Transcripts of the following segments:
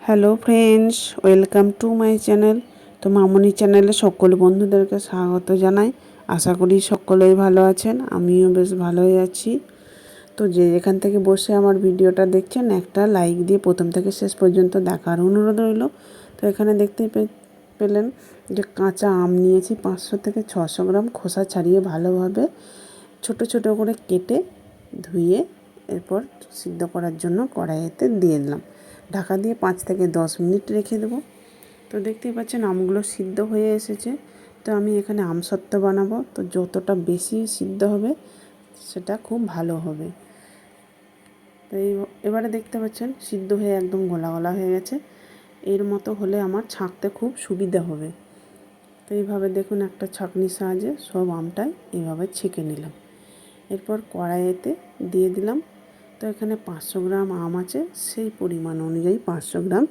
Hello friends, welcome to my channel. তো মামনি চ্যানেলে সকল বন্ধুদেরকে স্বাগত জানাই। আশা করি সকলেই ভালো আছেন, আমিও বেশ ভালোই আছি। তো যে যেখান থেকে বসে আমার ভিডিওটা দেখছেন, একটা লাইক দিয়ে প্রথম থেকে শেষ পর্যন্ত দেখার অনুরোধ রইল। তো এখানে দেখতেই পেলেন যে কাঁচা আম নিয়েছি 500 থেকে 600 গ্রাম, খোসা ছাড়িয়ে ভালোভাবে ছোট ছোট করে কেটে ধুয়ে এরপর সিদ্ধ করার জন্য কড়াইতে দিয়ে দিলাম। ঢাকা দিয়ে 5 থেকে 10 মিনিট রেখে দেবো। তো দেখতেই পাচ্ছেন আমগুলো সিদ্ধ হয়ে এসেছে। তো আমি এখানে আমসত্ত্ব বানাবো, তো যতটা বেশি সিদ্ধ হবে সেটা খুব ভালো হবে। তো এবারে দেখতে পাচ্ছেন সিদ্ধ হয়ে একদম গলা গলা হয়ে গেছে। এর মতো হলে আমার ছাঁকতে খুব সুবিধা হবে। তো এইভাবে দেখুন একটা ছাঁকনির সাহায্যে সব আমটাই এইভাবে ছেঁকে নিলাম। এরপর কড়াইতে দিয়ে দিলাম। তো এখানে 500 গ্রাম আম আছে, সেই পরিমাণ অনুযায়ী 500 গ্রাম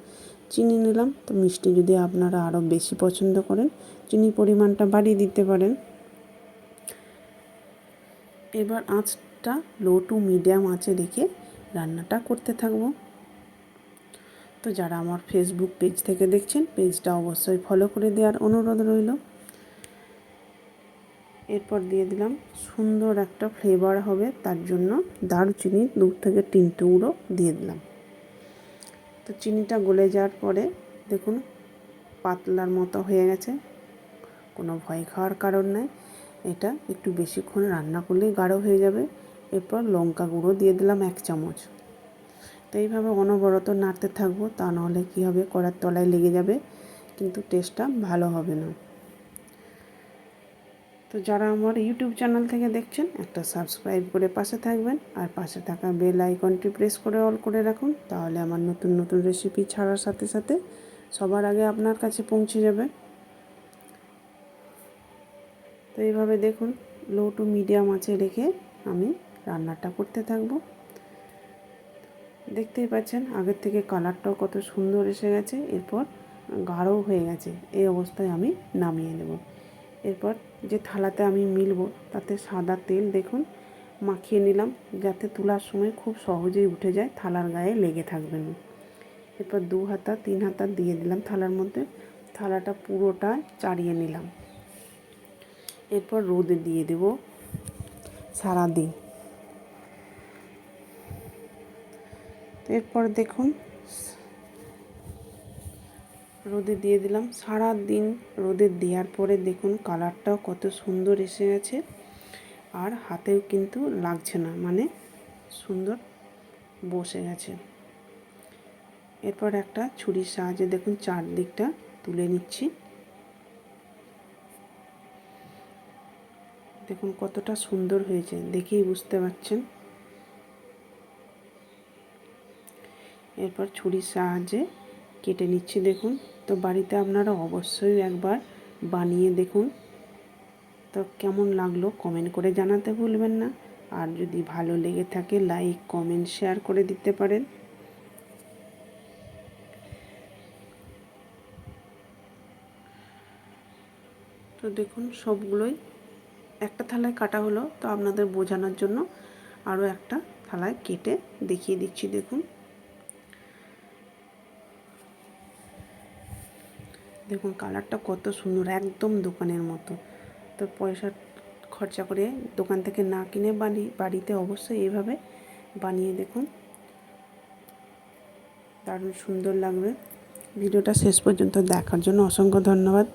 চিনি নিলাম। তো মিষ্টি যদি আপনারা আরও বেশি পছন্দ করেন, চিনির পরিমাণটা বাড়িয়ে দিতে পারেন। এবার আঁচটা লো টু মিডিয়াম আঁচে রেখে রান্নাটা করতে থাকবো। তো যারা আমার ফেসবুক পেজ থেকে দেখছেন, পেজটা অবশ্যই ফলো করে দেওয়ার অনুরোধ রইল। এরপর দিয়ে দিলাম, সুন্দর একটা ফ্লেভার হবে তার জন্য দারুচিনি 2 থেকে 3 টুকরো দিয়ে দিলাম। তো চিনিটা গলে যাওয়ার পরে দেখুন পাতলার মতো হয়ে গেছে। কোনো ভয় খাওয়ার কারণ নেই, এটা একটু বেশিক্ষণ রান্না করলেই গাঢ় হয়ে যাবে। এরপর লঙ্কা গুঁড়ো দিয়ে দিলাম 1 চামচ। তো এইভাবে অনবরত নাড়তে থাকবো, তা নাহলে কী হবে, কড়ার তলায় লেগে যাবে, কিন্তু টেস্টটা ভালো হবে না। তো যারা আমার ইউটিউব চ্যানেল থেকে দেখছেন, একটা সাবস্ক্রাইব করে পাশে থাকবেন, আর পাশে থাকা বেল আইকনটি প্রেস করে অল করে রাখুন, তাহলে আমার নতুন নতুন রেসিপি ছাড়ার সাথে সাথে সবার আগে আপনার কাছে পৌঁছে যাবে। তো এইভাবে দেখুন লো টু মিডিয়াম আঁচে রেখে আমি রান্নাটা করতে থাকবো। দেখতেই পাচ্ছেন আগের থেকে কালারটাও কত সুন্দর এসে গেছে, এরপর গাঢ় হয়ে গেছে। এই অবস্থায় আমি নামিয়ে নেব। এরপর যে থালাতে আমি মিলবো তাতে সাদা তেল দেখুন মাখিয়ে নিলাম, যাতে তোলার সময় খুব সহজেই উঠে যায়, থালার গায়ে লেগে থাকবে না। এরপর 2 হাতা 3 হাতা দিয়ে দিলাম থালার মধ্যে, থালাটা পুরোটা চাড়িয়ে নিলাম। এরপর রোদে দিয়ে দেব সারাদিন। এরপর দেখুন রোদে দিয়ে দিলাম সারা দিন। রোদে দেওয়ার পরে দেখুন কালারটাও কত সুন্দর এসে গেছে, আর হাতেও কিন্তু লাগছে না, মানে সুন্দর বসে গেছে। এরপর একটা ছুরির সাহায্যে দেখুন চারদিকটা তুলে নিচ্ছি। দেখুন কতটা সুন্দর হয়েছে, দেখেই বুঝতে পারছেন। এরপর ছুরির সাহায্যে কেটে নিচ্ছি দেখুন। তো বাড়িতে আপনারা অবশ্যই একবার বানিয়ে দেখুন। তো কেমন লাগলো কমেন্ট করে জানাতে ভুলবেন না, আর যদি ভালো লেগে থাকে লাইক কমেন্ট শেয়ার করে দিতে পারেন। তো দেখুন সবগুলোই একটা থালায় কাটা হলো, তো আপনাদের বোঝানোর জন্য আরও একটা থালায় কেটে দেখিয়ে দিচ্ছি। দেখুন দেখুন কালারটা কত সুন্দর, একদম দোকানের মতো। তো পয়সা খরচা করে দোকান থেকে না কিনে বাড়িতে অবশ্যই এইভাবে বানিয়ে দেখুন, দারুণ সুন্দর লাগবে। ভিডিওটা শেষ পর্যন্ত দেখার জন্য অসংখ্য ধন্যবাদ।